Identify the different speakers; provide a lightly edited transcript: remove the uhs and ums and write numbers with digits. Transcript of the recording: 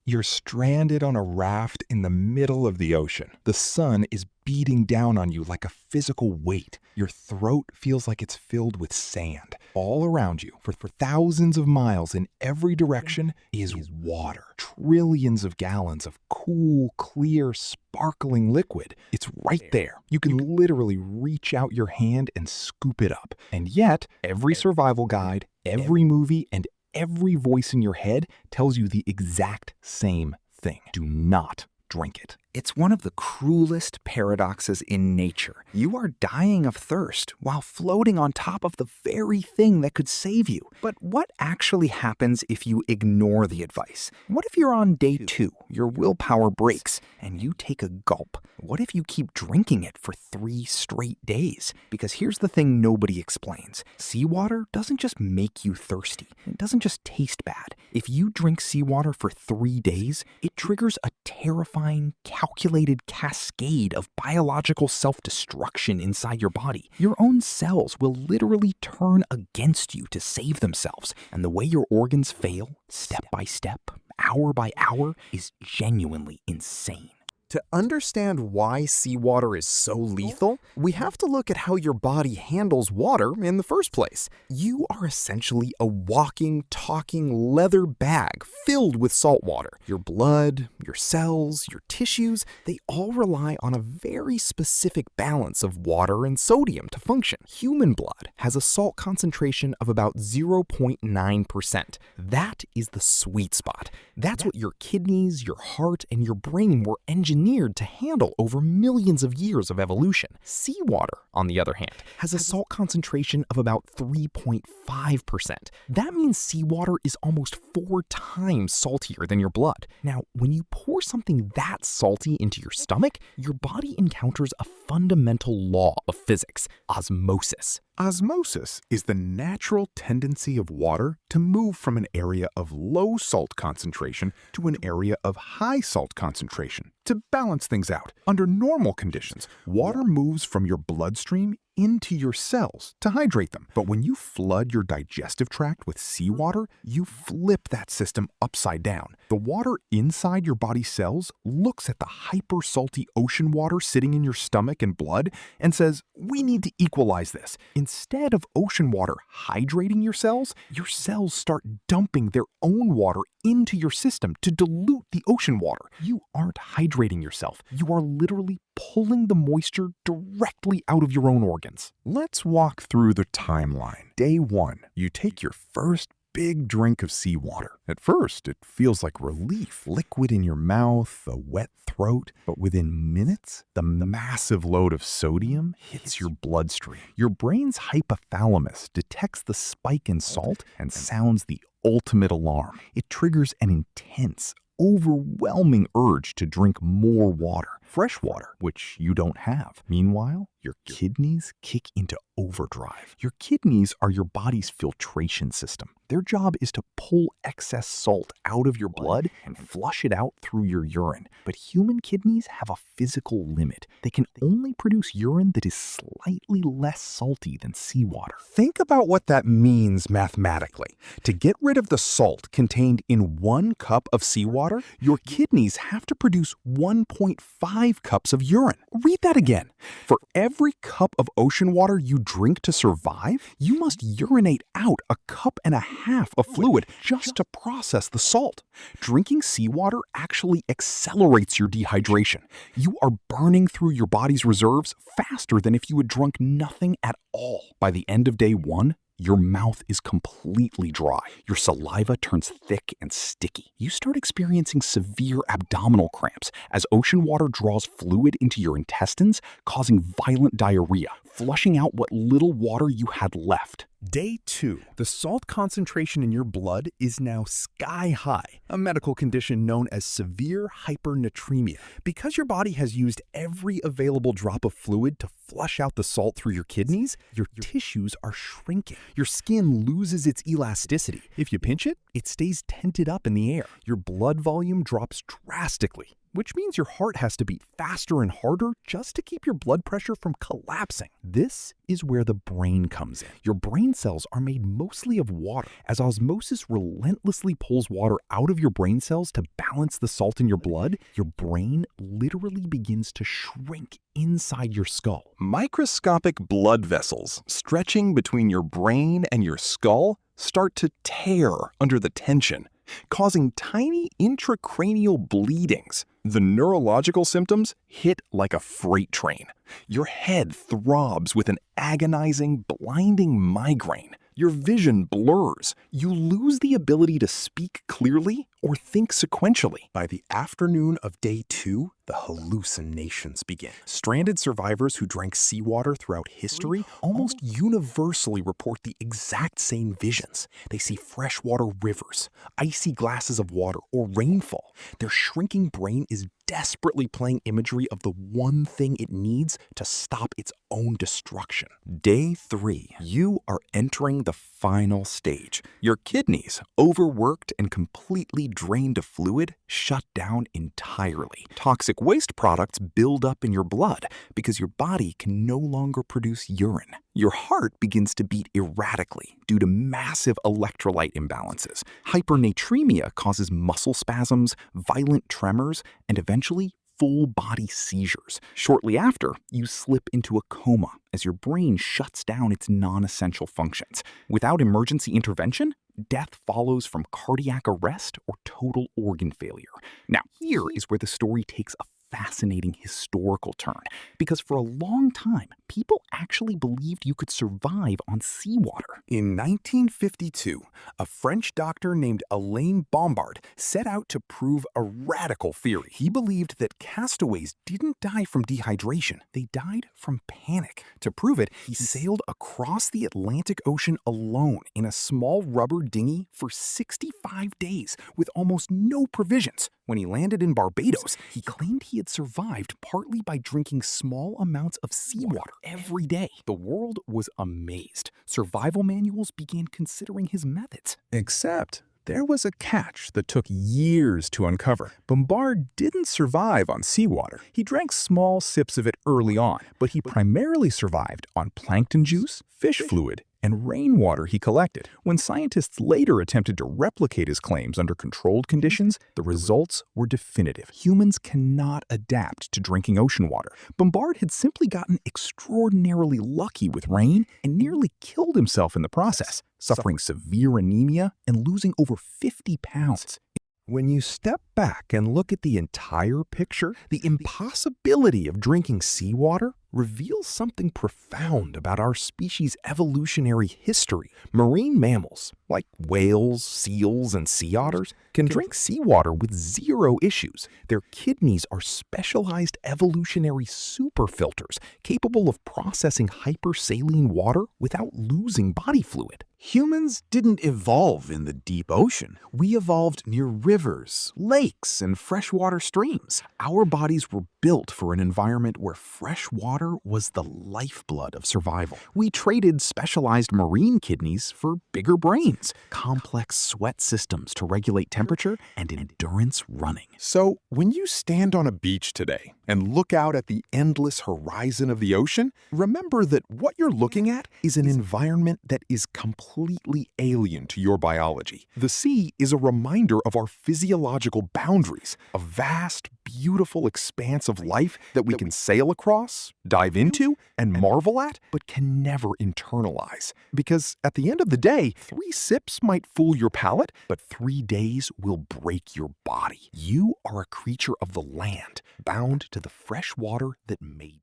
Speaker 1: You're stranded on a raft in the middle of the ocean. The sun is beating down on you like a physical weight. Your throat feels like it's filled with sand. All around you, for thousands of miles in every direction, is water. Trillions of gallons of cool, clear, sparkling liquid. It's right there. You can literally reach out your hand and scoop it up. And yet, every survival guide, every movie, and every voice in your head tells you the exact same thing. Do not drink it.
Speaker 2: It's one of the cruelest paradoxes in nature. You are dying of thirst while floating on top of the very thing that could save you. But what actually happens if you ignore the advice? What if you're on day 2, your willpower breaks, and you take a gulp? What if you keep drinking it for 3 straight days? Because here's the thing nobody explains. Seawater doesn't just make you thirsty. It doesn't just taste bad. If you drink seawater for 3 days, it triggers a terrifying, calculated cascade of biological self-destruction inside your body. Your own cells will literally turn against you to save themselves, and the way your organs fail, step by step, hour by hour, is genuinely insane.
Speaker 3: To understand why seawater is so lethal, we have to look at how your body handles water in the first place. You are essentially a walking, talking leather bag filled with salt water. Your blood, your cells, your tissues, they all rely on a very specific balance of water and sodium to function. Human blood has a salt concentration of about 0.9%. That is the sweet spot. That's what your kidneys, your heart, and your brain were engineered to handle over millions of years of evolution. Seawater, on the other hand, has a salt concentration of about 3.5%. That means seawater is almost 4 times saltier than your blood. Now, when you pour something that salty into your stomach, your body encounters a fundamental law of physics, osmosis.
Speaker 4: Osmosis is the natural tendency of water to move from an area of low salt concentration to an area of high salt concentration to balance things out. Under normal conditions, water moves from your bloodstream into your cells to hydrate them. But when you flood your digestive tract with seawater, you flip that system upside down. The water inside your body cells looks at the hyper salty ocean water sitting in your stomach and blood and says, we need to equalize this. Instead of ocean water hydrating your cells start dumping their own water into your system to dilute the ocean water. You aren't hydrating yourself. You are literally pulling the moisture directly out of your own organs.
Speaker 1: Let's walk through the timeline. Day 1, you take your first big drink of seawater. At first, it feels like relief, liquid in your mouth, a wet throat, but within minutes, the massive load of sodium hits your bloodstream. Your brain's hypothalamus detects the spike in salt and sounds the ultimate alarm. It triggers an intense, overwhelming urge to drink more water, fresh water, which you don't have. Meanwhile, your kidneys kick into overdrive. Your kidneys are your body's filtration system. Their job is to pull excess salt out of your blood and flush it out through your urine. But human kidneys have a physical limit. They can only produce urine that is slightly less salty than seawater.
Speaker 4: Think about what that means mathematically. To get rid of the salt contained in 1 cup of seawater, your kidneys have to produce 1.5 cups of urine. Read that again. For every cup of ocean water you drink to survive, you must urinate out a cup and a half of fluid just to process the salt. Drinking seawater actually accelerates your dehydration. You are burning through your body's reserves faster than if you had drunk nothing at all. By the end of day 1, your mouth is completely dry. Your saliva turns thick and sticky. You start experiencing severe abdominal cramps as ocean water draws fluid into your intestines, causing violent diarrhea, flushing out what little water you had left.
Speaker 5: Day 2. The salt concentration in your blood is now sky high, a medical condition known as severe hypernatremia. Because your body has used every available drop of fluid to flush out the salt through your kidneys, your tissues are shrinking. Your skin loses its elasticity. If you pinch it, it stays tented up in the air. Your blood volume drops drastically. which means your heart has to beat faster and harder just to keep your blood pressure from collapsing. This is where the brain comes in. Your brain cells are made mostly of water. As osmosis relentlessly pulls water out of your brain cells to balance the salt in your blood, your brain literally begins to shrink inside your skull.
Speaker 4: Microscopic blood vessels stretching between your brain and your skull start to tear under the tension, causing tiny intracranial bleedings. The neurological symptoms hit like a freight train. Your head throbs with an agonizing, blinding migraine. Your vision blurs. You lose the ability to speak clearly or think sequentially.
Speaker 3: By the afternoon of day 2, the hallucinations begin. Stranded survivors who drank seawater throughout history almost universally report the exact same visions. They see freshwater rivers, icy glasses of water, or rainfall. Their shrinking brain is desperately playing imagery of the one thing it needs to stop its own destruction.
Speaker 2: Day 3, you are entering the final stage. Your kidneys, overworked and completely drained of fluid, shut down entirely. Toxic waste products build up in your blood because your body can no longer produce urine. Your heart begins to beat erratically due to massive electrolyte imbalances. Hypernatremia causes muscle spasms, violent tremors, and eventually full-body seizures. Shortly after, you slip into a coma as your brain shuts down its non-essential functions. Without emergency intervention, death follows from cardiac arrest or total organ failure. Now, here is where the story takes a fascinating historical turn, because for a long time, people actually believed you could survive on seawater.
Speaker 3: In 1952, a French doctor named Alain Bombard set out to prove a radical theory. He believed that castaways didn't die from dehydration, they died from panic. To prove it, he sailed across the Atlantic Ocean alone in a small rubber dinghy for 65 days with almost no provisions. When he landed in Barbados, he claimed he had survived partly by drinking small amounts of seawater every day. The world was amazed. Survival manuals began considering his methods.
Speaker 5: Except there was a catch that took years to uncover. Bombard didn't survive on seawater. He drank small sips of it early on, but he primarily survived on plankton juice, fish fluid, and rainwater he collected. When scientists later attempted to replicate his claims under controlled conditions, the results were definitive. Humans cannot adapt to drinking ocean water. Bombard had simply gotten extraordinarily lucky with rain and nearly killed himself in the process, suffering severe anemia and losing over 50 pounds. When you step back and look at the entire picture, the impossibility of drinking seawater reveals something profound about our species' evolutionary history. Marine mammals, like whales, seals, and sea otters, can drink seawater with zero issues. Their kidneys are specialized evolutionary superfilters capable of processing hypersaline water without losing body fluid.
Speaker 3: Humans didn't evolve in the deep ocean. We evolved near rivers, lakes, and freshwater streams. Our bodies were built for an environment where fresh water was the lifeblood of survival. We traded specialized marine kidneys for bigger brains, complex sweat systems to regulate temperature, and endurance running.
Speaker 1: So, when you stand on a beach today and look out at the endless horizon of the ocean, remember that what you're looking at is an environment that is completely alien to your biology. The sea is a reminder of our physiological boundaries, a vast, beautiful expanse of life that we can sail across, dive into, and marvel at, but can never internalize. Because at the end of the day, 3 sips might fool your palate, but 3 days will break your body. You are a creature of the land, bound to the fresh water that made you.